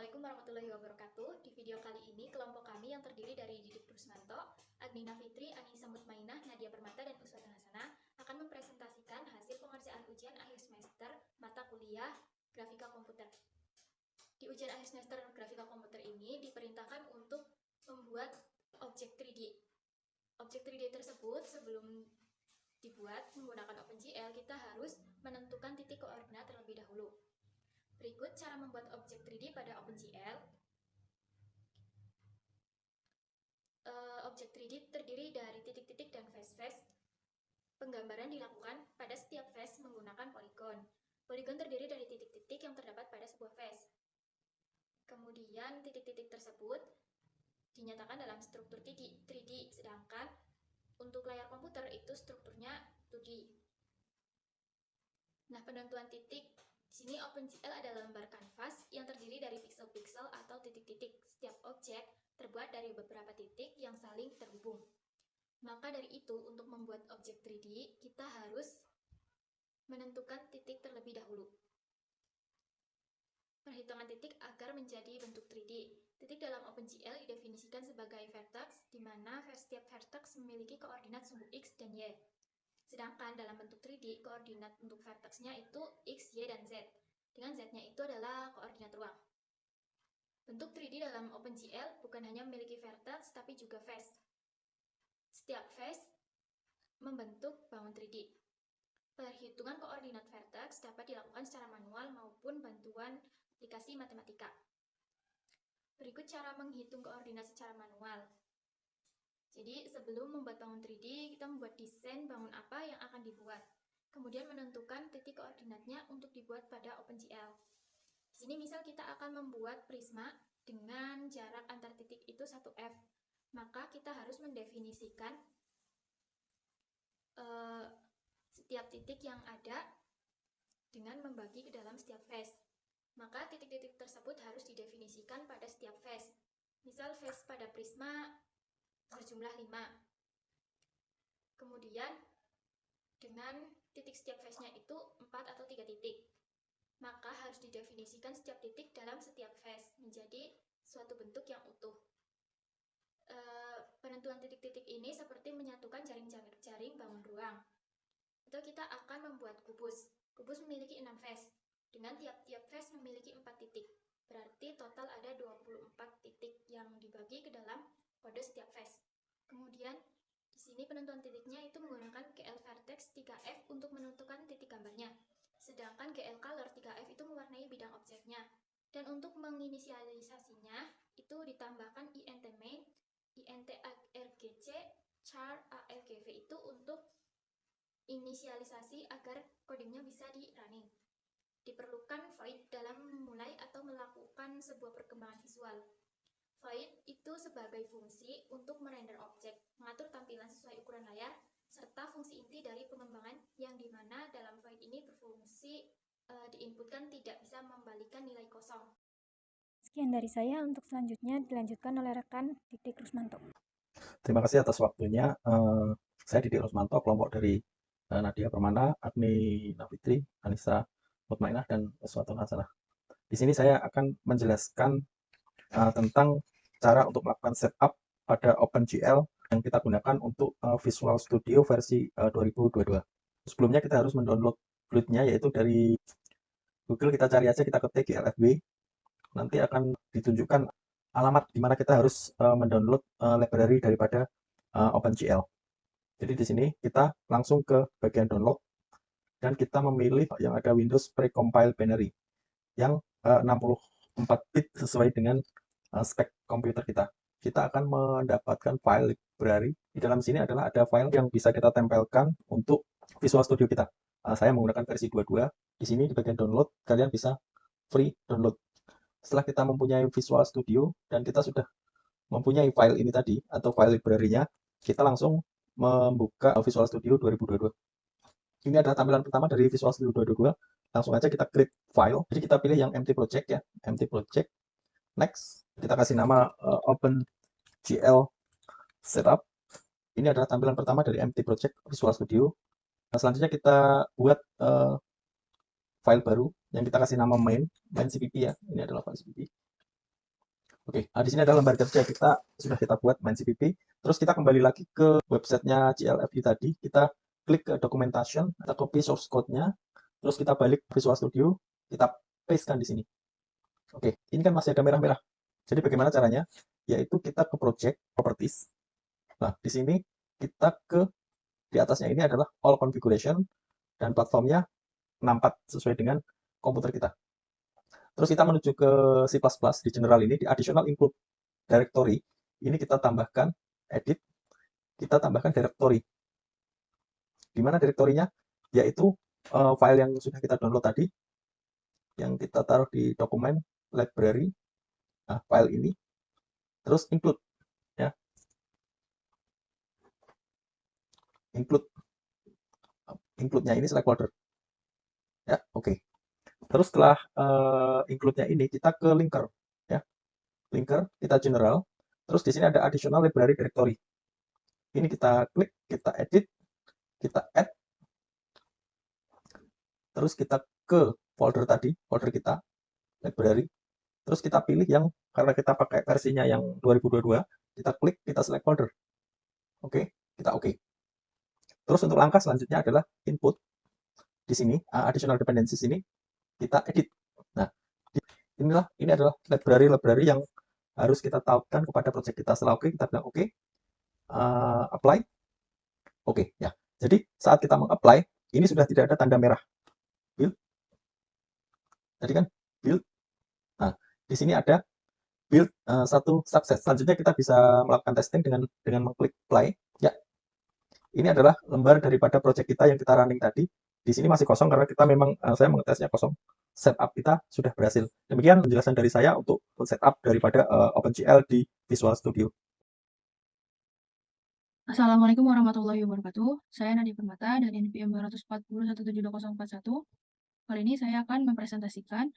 Assalamualaikum warahmatullahi wabarakatuh. Di video kali ini, kelompok kami yang terdiri dari Didik Rusmanto, Agnina Fitri, Anissa Mutmainah, Nadia Permata, dan Uswatun Hasanah akan mempresentasikan hasil pengerjaan ujian akhir semester mata kuliah Grafika Komputer. Di ujian akhir semester Grafika Komputer ini diperintahkan untuk membuat objek 3D. Objek 3D tersebut sebelum dibuat menggunakan OpenGL, kita harus menentukan titik koordinat terlebih dahulu. Berikut cara membuat objek 3D pada OpenGL. Objek 3D terdiri dari titik-titik dan face-face. Penggambaran dilakukan pada setiap face menggunakan poligon. Poligon terdiri dari titik-titik yang terdapat pada sebuah face. Kemudian titik-titik tersebut dinyatakan dalam struktur 3D, sedangkan untuk layar komputer itu strukturnya 2D. Nah, penentuan titik di sini OpenGL adalah lembar kanvas yang terdiri dari piksel-piksel atau titik-titik. Setiap objek terbuat dari beberapa titik yang saling terhubung. Maka dari itu, untuk membuat objek 3D, kita harus menentukan titik terlebih dahulu. Perhitungan titik agar menjadi bentuk 3D. Titik dalam OpenGL didefinisikan sebagai vertex, di mana setiap vertex memiliki koordinat sumbu X dan Y. Sedangkan dalam bentuk 3D, koordinat untuk vertexnya itu X, Y, dan Z. Dengan Z-nya itu adalah koordinat ruang. Bentuk 3D dalam OpenGL bukan hanya memiliki vertex, tapi juga face. Setiap face membentuk bangun 3D. Perhitungan koordinat vertex dapat dilakukan secara manual maupun bantuan aplikasi matematika. Berikut cara menghitung koordinat secara manual. Jadi sebelum membuat bangun 3D, kita membuat desain bangun apa yang akan dibuat. Kemudian menentukan titik koordinatnya untuk dibuat pada OpenGL. Di sini misal kita akan membuat prisma dengan jarak antar titik itu 1F. Maka kita harus mendefinisikan setiap titik yang ada dengan membagi ke dalam setiap face. Maka titik-titik tersebut harus didefinisikan pada setiap face. Misal face pada prisma berjumlah 5. Kemudian dengan titik setiap face-nya itu 4 atau 3 titik. Maka harus didefinisikan setiap titik dalam setiap face menjadi suatu bentuk yang utuh. Penentuan titik-titik ini seperti menyatukan jaring-jaring bangun ruang. Atau kita akan membuat kubus. Kubus memiliki 6 face. Dengan tiap-tiap face memiliki 4 titik. Berarti total ada 24 titik yang dibagi ke dalam kode setiap face. Kemudian di sini penentuan titiknya itu menggunakan GL vertex 3F untuk menentukan titik gambarnya. Sedangkan GL color 3F itu mewarnai bidang objeknya. Dan untuk menginisialisasinya itu ditambahkan int main, int argc, char argv itu untuk inisialisasi agar codingnya bisa di running. Diperlukan void dalam memulai atau melakukan sebuah perkembangan visual. Void itu sebagai fungsi untuk merender objek, mengatur tampilan sesuai ukuran layar, serta fungsi inti dari pengembangan yang dimana dalam void ini berfungsi diinputkan tidak bisa membalikan nilai kosong. Sekian dari saya, untuk selanjutnya dilanjutkan oleh rekan Didik Rusmanto. Terima kasih atas waktunya. Saya Didik Rusmanto, kelompok dari Nadia Permana, Agnina Fitri, Anissa Mutmainah, dan Uswatun Hasanah. Di sini saya akan menjelaskan tentang cara untuk melakukan setup pada OpenGL yang kita gunakan untuk Visual Studio versi 2022. Sebelumnya kita harus mendownload fluidnya, yaitu dari Google. Kita cari aja, kita ketik GLFB, nanti akan ditunjukkan alamat di mana kita harus mendownload library daripada OpenGL. Jadi di sini kita langsung ke bagian download dan kita memilih yang ada Windows Precompile Binary yang 64 bit sesuai dengan spek komputer kita. Kita akan mendapatkan file library. Di dalam sini adalah ada file yang bisa kita tempelkan untuk Visual Studio kita. Saya menggunakan versi 22. Di sini di bagian download kalian bisa free download. Setelah kita mempunyai Visual Studio dan kita sudah mempunyai file ini tadi atau file library-nya, kita langsung membuka Visual Studio 2022. Ini adalah tampilan pertama dari Visual Studio 2022. Langsung aja kita create file. Jadi kita pilih yang empty project ya, empty project. Next, kita kasih nama OpenGL setup. Ini adalah tampilan pertama dari empty project Visual Studio. Selanjutnya kita buat file baru yang kita kasih nama main cpp ya. Ini adalah file cpp. Oke, di sini ada lembar kerja kita sudah kita buat main CPP. Terus kita kembali lagi ke websitenya GLFU tadi. Kita klik ke documentation, kita copy source code-nya, terus kita balik ke Visual Studio, kita pastekan di sini. Oke, ini kan masih ada merah-merah. Jadi bagaimana caranya? Yaitu kita ke project, properties. Nah, di sini kita di atasnya ini adalah all configuration dan platformnya 64 sesuai dengan komputer kita. Terus kita menuju ke C++ di general ini, di additional include directory, ini kita tambahkan edit, kita tambahkan directory. Di mana direktorinya? Yaitu file yang sudah kita download tadi, yang kita taruh di dokumen library, nah, file ini, terus include, ya, include-nya ini select folder, ya, oke. Terus setelah include-nya ini, kita ke linker, ya, linker, kita general, terus di sini ada additional library directory. Ini kita klik, kita edit, kita add, terus kita ke folder tadi, folder kita, library, terus kita pilih yang, karena kita pakai versinya yang 2022, kita klik, kita select folder. Oke, kita oke. Terus untuk langkah selanjutnya adalah input. Di sini, additional dependencies ini, kita edit. Nah, ini adalah library-library yang harus kita tautkan kepada project kita. Setelah oke, kita bilang oke, apply, oke, ya. Jadi saat kita meng-apply, ini sudah tidak ada tanda merah. Build. Tadi kan build. Nah, di sini ada build satu sukses. Selanjutnya kita bisa melakukan testing dengan mengklik play. Ya, ini adalah lembar daripada project kita yang kita running tadi. Di sini masih kosong karena kita memang saya mengetesnya kosong. Setup kita sudah berhasil. Demikian penjelasan dari saya untuk setup daripada OpenGL di Visual Studio. Assalamualaikum warahmatullahi wabarakatuh. Saya Nadia Permata dari NPM 240172041. Kali ini saya akan mempresentasikan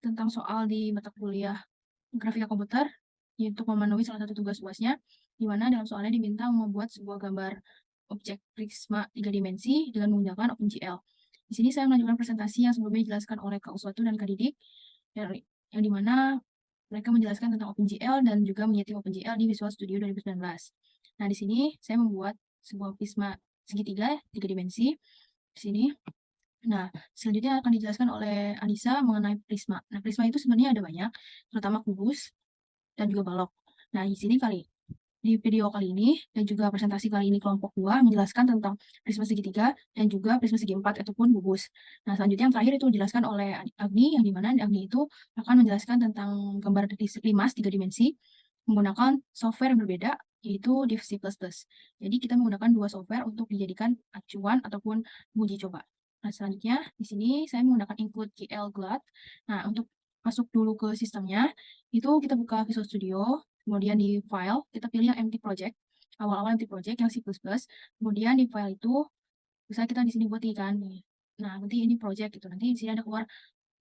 tentang soal di mata kuliah grafika komputer untuk memenuhi salah satu tugas UASnya, di mana dalam soalnya diminta membuat sebuah gambar objek prisma 3 dimensi dengan menggunakan OpenGL. Di sini saya melanjutkan presentasi yang sebelumnya dijelaskan oleh Kak Uswatu dan Kak Didik, yang dimana mereka menjelaskan tentang OpenGL dan juga menyeting OpenGL di Visual Studio 2019. Nah, di sini saya membuat sebuah prisma segitiga 3 dimensi di sini. Nah, selanjutnya akan dijelaskan oleh Anissa mengenai prisma. Nah, prisma itu sebenarnya ada banyak, terutama kubus dan juga balok. Nah, di video kali ini dan juga presentasi kali ini kelompok 2 menjelaskan tentang prisma segitiga dan juga prisma segi 4 ataupun kubus. Nah, selanjutnya yang terakhir itu dijelaskan oleh Agni, yang dimana Agni itu akan menjelaskan tentang gambar limas 3 dimensi menggunakan software yang berbeda, yaitu Div C++. Jadi kita menggunakan dua software untuk dijadikan acuan ataupun uji coba. Nah, selanjutnya di sini saya menggunakan include GL GLAD. Nah, untuk masuk dulu ke sistemnya, itu kita buka Visual Studio, kemudian di file, kita pilih yang empty project, awal-awal empty project yang C++, kemudian di file itu, bisa kita di sini buat kan. Nah, nanti ini project gitu, nanti di sini ada keluar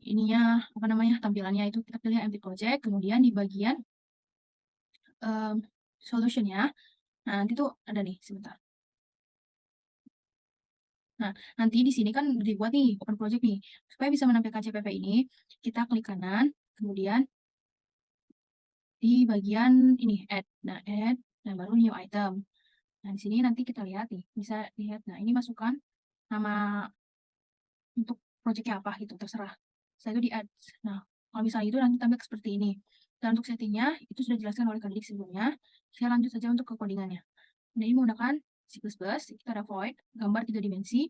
ininya, apa namanya, tampilannya itu kita pilih empty project, kemudian di bagian solution-nya, nah nanti tuh ada nih, sebentar. Nah, nanti di sini kan dibuat nih, open project nih. Supaya bisa menampilkan CPP ini, kita klik kanan, kemudian di bagian ini, add. Nah, add, nah baru new item. Nah, di sini nanti kita lihat nih, bisa lihat. Nah, ini masukkan nama untuk projectnya apa gitu, terserah. Saya itu di add. Nah, kalau misalnya itu nanti tampil seperti ini. Dan untuk settingnya, itu sudah dijelaskan oleh Kak sebelumnya. Saya lanjut saja untuk ke codingannya. Nah, ini menggunakan C++, kita ada void, gambar 3 dimensi,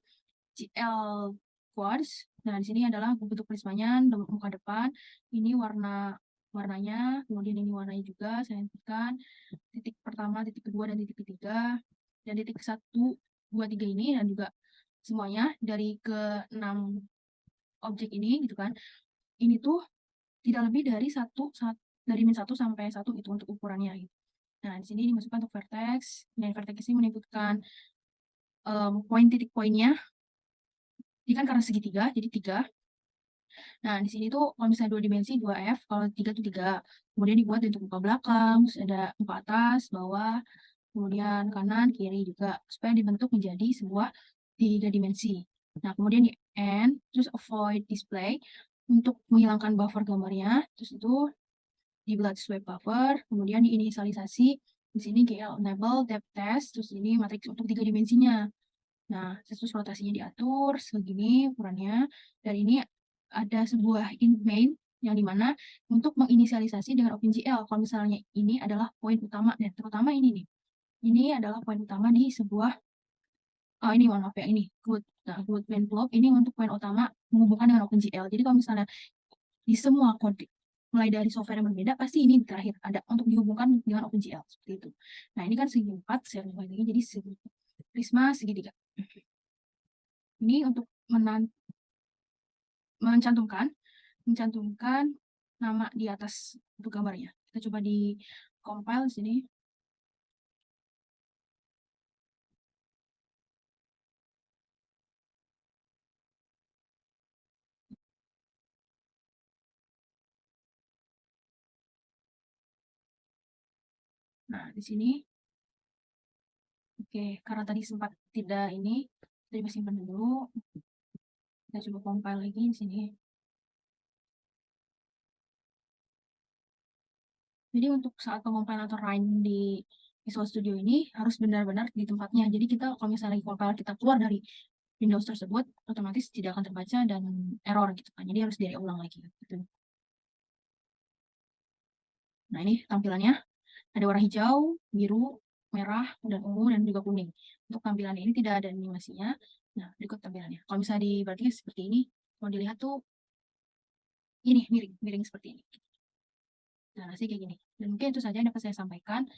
GL quads. Nah, di sini adalah bentuk prismanya, muka depan, ini warnanya, kemudian ini warnanya juga, saya inputkan, titik pertama, titik kedua, dan titik ketiga, dan titik 1, 2, 3 ini, dan juga semuanya dari ke-6 objek ini, gitu kan, ini tuh tidak lebih dari dari min 1 sampai 1 itu untuk ukurannya, gitu. Nah, di sini dimasukkan untuk vertex, dan vertex ini menunjukkan poin titik poinnya. Ini kan karena segitiga, jadi 3. Nah, di sini tuh kalau misalnya 2 dimensi 2F, kalau 3 itu 3. Kemudian dibuat untuk muka belakang, terus ada muka atas, bawah, kemudian kanan, kiri juga, supaya dibentuk menjadi sebuah 3 dimensi. Nah, kemudian di end, terus avoid display, untuk menghilangkan buffer gambarnya, terus itu di blood swab buffer, kemudian diinisialisasi di sini GL enable depth test, terus ini matriks untuk 3 dimensinya. Nah, terus rotasinya diatur segini ukurannya, dan ini ada sebuah int main yang dimana untuk menginisialisasi dengan OpenGL. Kalau misalnya ini adalah poin utama, dan terutama ini nih, ini adalah poin utama di sebuah ini mohon maaf ya, ini GLUT. Nah, GLUT main block ini untuk poin utama menghubungkan dengan OpenGL. Jadi kalau misalnya di semua kode mulai dari software yang berbeda, pasti ini terakhir ada untuk dihubungkan dengan OpenGL seperti itu. Nah, ini kan segi 4, saya ulangi lagi, jadi segi Prisma segitiga. Ini untuk mencantumkan nama di atas untuk gambarnya. Kita coba di compile di sini. Nah, di sini. Oke, karena tadi sempat tidak ini, kita coba simpan dulu. Kita coba compile lagi di sini. Jadi untuk saat pengompailan atau run di Visual Studio ini harus benar-benar di tempatnya. Jadi kita kalau misalnya lagi compile kita keluar dari Windows tersebut, otomatis tidak akan terbaca dan error gitu kan. Jadi harus diulang lagi gitu. Nah, ini tampilannya. Ada warna hijau, biru, merah, dan ungu, dan juga kuning. Untuk tampilannya ini tidak ada animasinya. Nah, berikut tampilannya. Kalau misalnya berarti seperti ini, kalau dilihat tuh ini miring seperti ini. Nah, hasilnya kayak gini. Dan mungkin itu saja yang dapat saya sampaikan.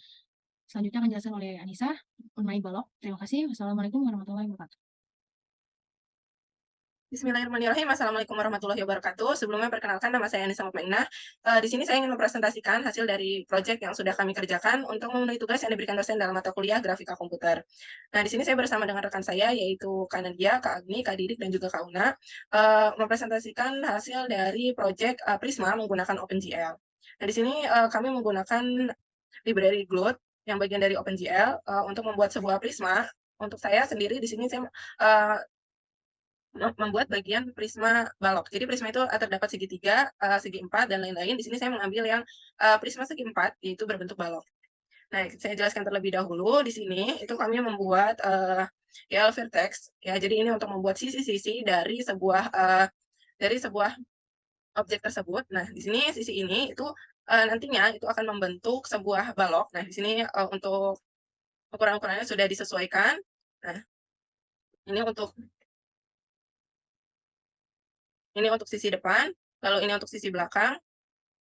Selanjutnya akan dijelaskan oleh Anissa mengenai balok. Terima kasih. Wassalamualaikum warahmatullahi wabarakatuh. Bismillahirrahmanirrahim. Assalamualaikum warahmatullahi wabarakatuh. Sebelumnya perkenalkan, nama saya Anissa Mutmainah. Di sini saya ingin mempresentasikan hasil dari proyek yang sudah kami kerjakan untuk memenuhi tugas yang diberikan dosen dalam mata kuliah grafika komputer. Nah, di sini saya bersama dengan rekan saya, yaitu Kak Nadia, Kak Agni, Kak Didik, dan juga Kak Una, mempresentasikan hasil dari proyek Prisma menggunakan OpenGL. Nah, di sini kami menggunakan library GLUT yang bagian dari OpenGL untuk membuat sebuah Prisma. Untuk saya sendiri di sini saya membuat bagian prisma balok. Jadi prisma itu terdapat segitiga, segi 4, dan lain-lain. Di sini saya mengambil yang prisma segi 4, yaitu berbentuk balok. Nah, saya jelaskan terlebih dahulu. Di sini itu kami membuat GL vertex. Ya, jadi ini untuk membuat sisi-sisi dari sebuah objek tersebut. Nah, di sini sisi ini itu nantinya itu akan membentuk sebuah balok. Nah, di sini untuk ukuran-ukurannya sudah disesuaikan. Nah, ini untuk sisi depan, lalu ini untuk sisi belakang,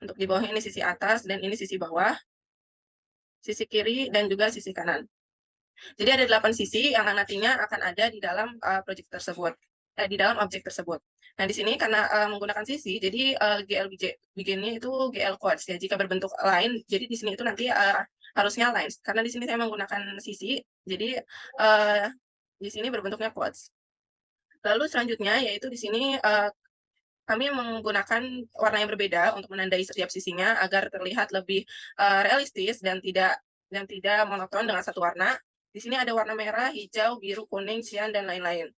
untuk di bawahnya ini sisi atas, dan ini sisi bawah, sisi kiri, dan juga sisi kanan. Jadi ada 8 sisi yang nantinya akan ada di dalam project tersebut, di dalam objek tersebut. Nah, di sini karena menggunakan sisi, jadi GL bikinnya itu GL quads ya. Jika berbentuk lain, jadi di sini itu nanti harusnya lines. Karena di sini saya menggunakan sisi, jadi di sini berbentuknya quads. Lalu selanjutnya yaitu di sini kami menggunakan warna yang berbeda untuk menandai setiap sisinya agar terlihat lebih realistis dan tidak monoton dengan satu warna. Di sini ada warna merah, hijau, biru, kuning, cyan, dan lain-lain.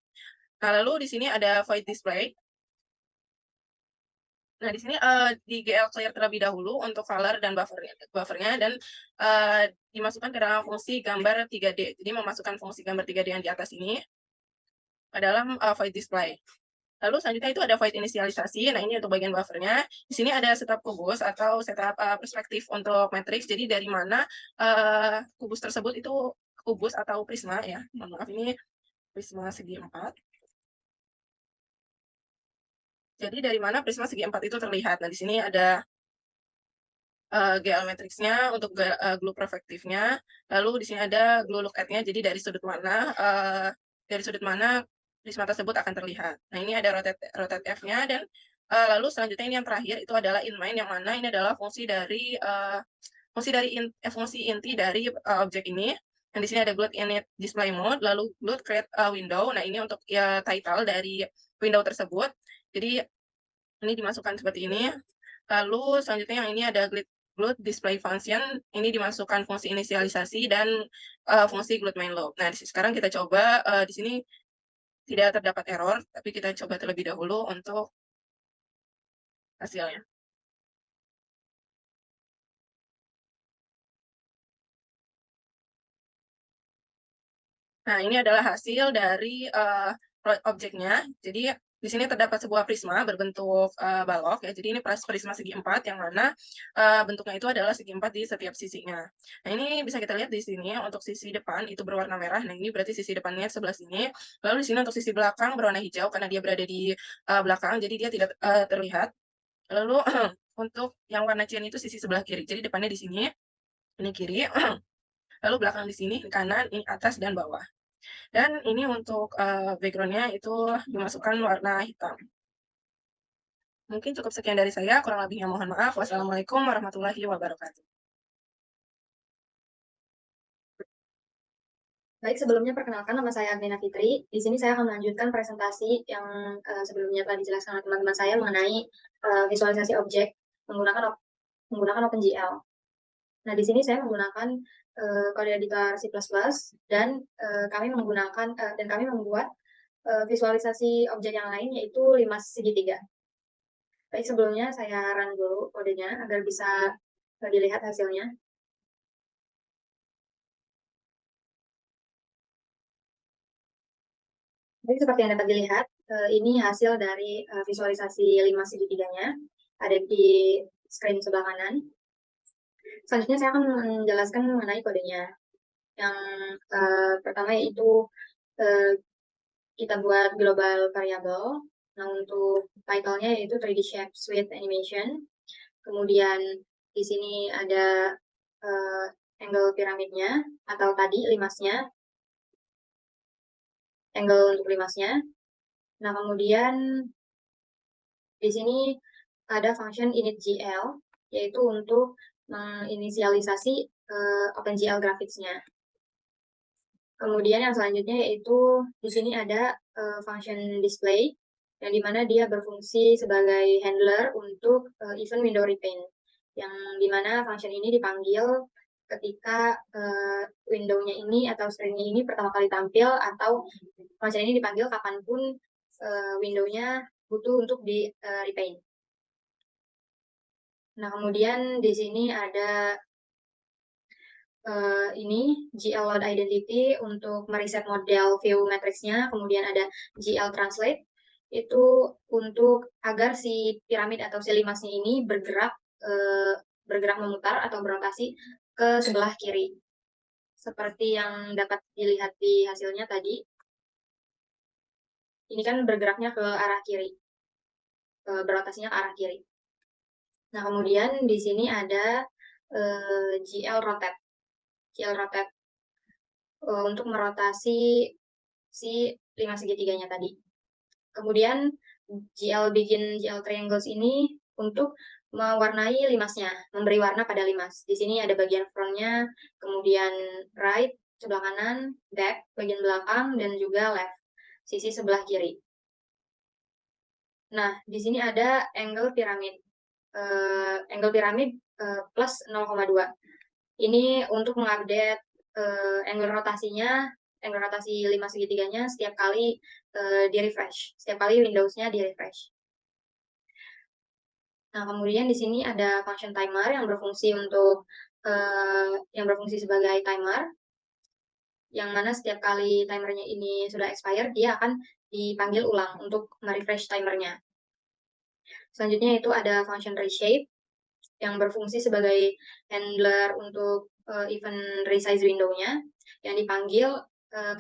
Nah, lalu di sini ada void display. Nah, di sini di GL clear terlebih dahulu untuk color dan buffernya, dan dimasukkan ke dalam fungsi gambar 3D. Jadi memasukkan fungsi gambar 3D yang di atas ini ke dalam void display. Lalu selanjutnya itu ada void inisialisasi. Nah, ini untuk bagian buffernya. Di sini ada setup kubus atau setup perspektif untuk matriks. Jadi dari mana kubus tersebut itu kubus atau prisma ya. Mohon maaf, ini prisma segi 4. Jadi dari mana prisma segi 4 itu terlihat. Nah, di sini ada GL matriksnya untuk glue perspektifnya. Lalu di sini ada glue look at-nya. Jadi dari sudut mana prisma tersebut akan terlihat. Nah, ini ada rotate F-nya, dan lalu selanjutnya ini yang terakhir itu adalah inline, yang mana ini adalah fungsi inti dari objek ini. Dan di sini ada glut init display mode, lalu glut create window. Nah, ini untuk title dari window tersebut. Jadi ini dimasukkan seperti ini. Lalu selanjutnya yang ini ada glut display function, ini dimasukkan fungsi inisialisasi dan fungsi glut main loop. Nah, sekarang kita coba di sini tidak terdapat error, tapi kita coba terlebih dahulu untuk hasilnya. Nah, ini adalah hasil dari objeknya. Jadi di sini terdapat sebuah prisma berbentuk balok ya. Jadi ini prisma segi 4 yang mana bentuknya itu adalah segi 4 di setiap sisinya. Nah, ini bisa kita lihat di sini untuk sisi depan itu berwarna merah. Nah, ini berarti sisi depannya sebelah sini. Lalu di sini untuk sisi belakang berwarna hijau karena dia berada di belakang, jadi dia tidak terlihat. Lalu untuk yang warna cian itu sisi sebelah kiri. Jadi depannya di sini, ini kiri. Lalu belakang di sini, kanan, ini atas dan bawah. Dan ini untuk background-nya itu dimasukkan warna hitam. Mungkin cukup sekian dari saya, kurang lebihnya mohon maaf. Wassalamualaikum warahmatullahi wabarakatuh. Baik, sebelumnya perkenalkan nama saya Agnina Fitri. Di sini saya akan melanjutkan presentasi yang sebelumnya telah dijelaskan oleh teman-teman saya mengenai visualisasi objek menggunakan OpenGL. Nah, di sini saya menggunakan kode editor C++ dan kami membuat visualisasi objek yang lain yaitu limas segitiga. Baik, sebelumnya saya run dulu kodenya agar bisa dilihat hasilnya. Jadi seperti yang dapat dilihat, ini hasil dari visualisasi limas segitiganya, ada di screen sebelah kanan. Selanjutnya saya akan menjelaskan mengenai kodenya. Yang pertama yaitu kita buat global variable. Nah, untuk title-nya yaitu 3D Shape Suite Animation. Kemudian di sini ada angle piramidnya atau tadi limasnya, angle untuk limasnya. Nah, kemudian di sini ada function initGL, yaitu untuk menginisialisasi OpenGL graphics-nya. Kemudian yang selanjutnya yaitu di sini ada function display, yang dimana dia berfungsi sebagai handler untuk event window repaint, yang dimana function ini dipanggil ketika window-nya ini atau screen-nya ini pertama kali tampil, atau function ini dipanggil kapanpun window-nya butuh untuk di repaint. Nah, kemudian di sini ada ini GL load identity untuk mereset model view matrix-nya, kemudian ada GL translate itu untuk agar si piramid atau si limasnya ini bergerak memutar atau berotasi ke sebelah kiri, seperti yang dapat dilihat di hasilnya tadi. Ini kan bergeraknya ke arah kiri, berotasinya ke arah kiri. Nah, kemudian di sini ada GL rotate. GL rotate untuk merotasi si limas segitiganya tadi. Kemudian GL begin GL triangles ini untuk mewarnai limasnya, memberi warna pada limas. Di sini ada bagian frontnya, kemudian right, sebelah kanan, back, bagian belakang, dan juga left, sisi sebelah kiri. Nah, di sini ada angle piramid. Angle piramid plus 0,2. Ini untuk mengupdate angle rotasinya, angle rotasi limas segitiganya setiap kali di refresh, setiap kali Windows-nya di refresh. Nah, kemudian di sini ada function timer yang berfungsi sebagai timer, yang mana setiap kali timernya ini sudah expired, dia akan dipanggil ulang untuk merefresh timernya. Selanjutnya itu ada function reshape yang berfungsi sebagai handler untuk event resize window-nya, yang dipanggil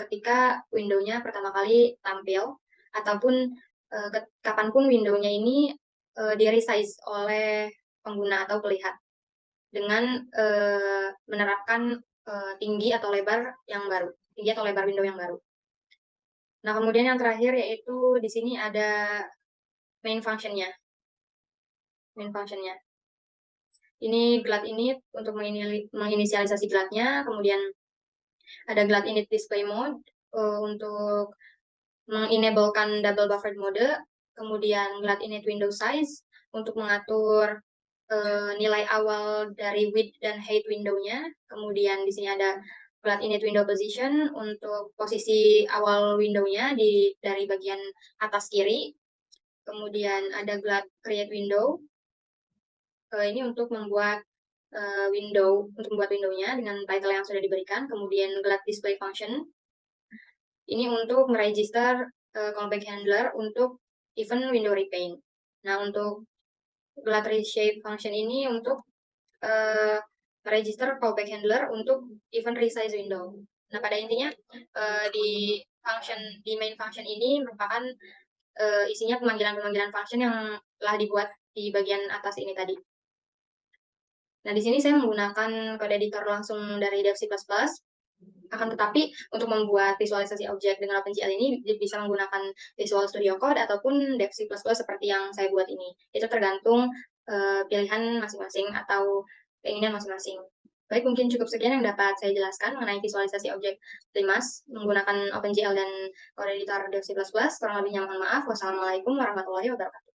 ketika window-nya pertama kali tampil, ataupun kapanpun window-nya ini di-resize oleh pengguna atau pelihat dengan menerapkan tinggi atau lebar window yang baru. Nah, kemudian yang terakhir yaitu di sini ada main function-nya. Ini glad init untuk menginisialisasi gladnya, kemudian ada glad init display mode untuk mengenablekan double buffered mode, kemudian glad init window size untuk mengatur nilai awal dari width dan height window-nya, kemudian di sini ada glad init window position untuk posisi awal window-nya dari bagian atas kiri, kemudian ada glad create window. Ini untuk membuat window-nya dengan title yang sudah diberikan, kemudian glad display function Ini untuk meregister callback handler untuk event window repaint. Nah, untuk glad reshape function ini untuk meregister callback handler untuk event resize window. Nah, pada intinya di main function ini merupakan isinya pemanggilan-pemanggilan function yang telah dibuat di bagian atas ini tadi. Nah, di sini saya menggunakan code editor langsung dari Dev C++. Akan tetapi, untuk membuat visualisasi objek dengan OpenGL ini bisa menggunakan Visual Studio Code ataupun Dev C++ seperti yang saya buat ini. Itu tergantung pilihan masing-masing atau keinginan masing-masing. Baik, mungkin cukup sekian yang dapat saya jelaskan mengenai visualisasi objek Limas menggunakan OpenGL dan code editor Dev C++. Kurang lebihnya mohon maaf. Wassalamualaikum warahmatullahi wabarakatuh.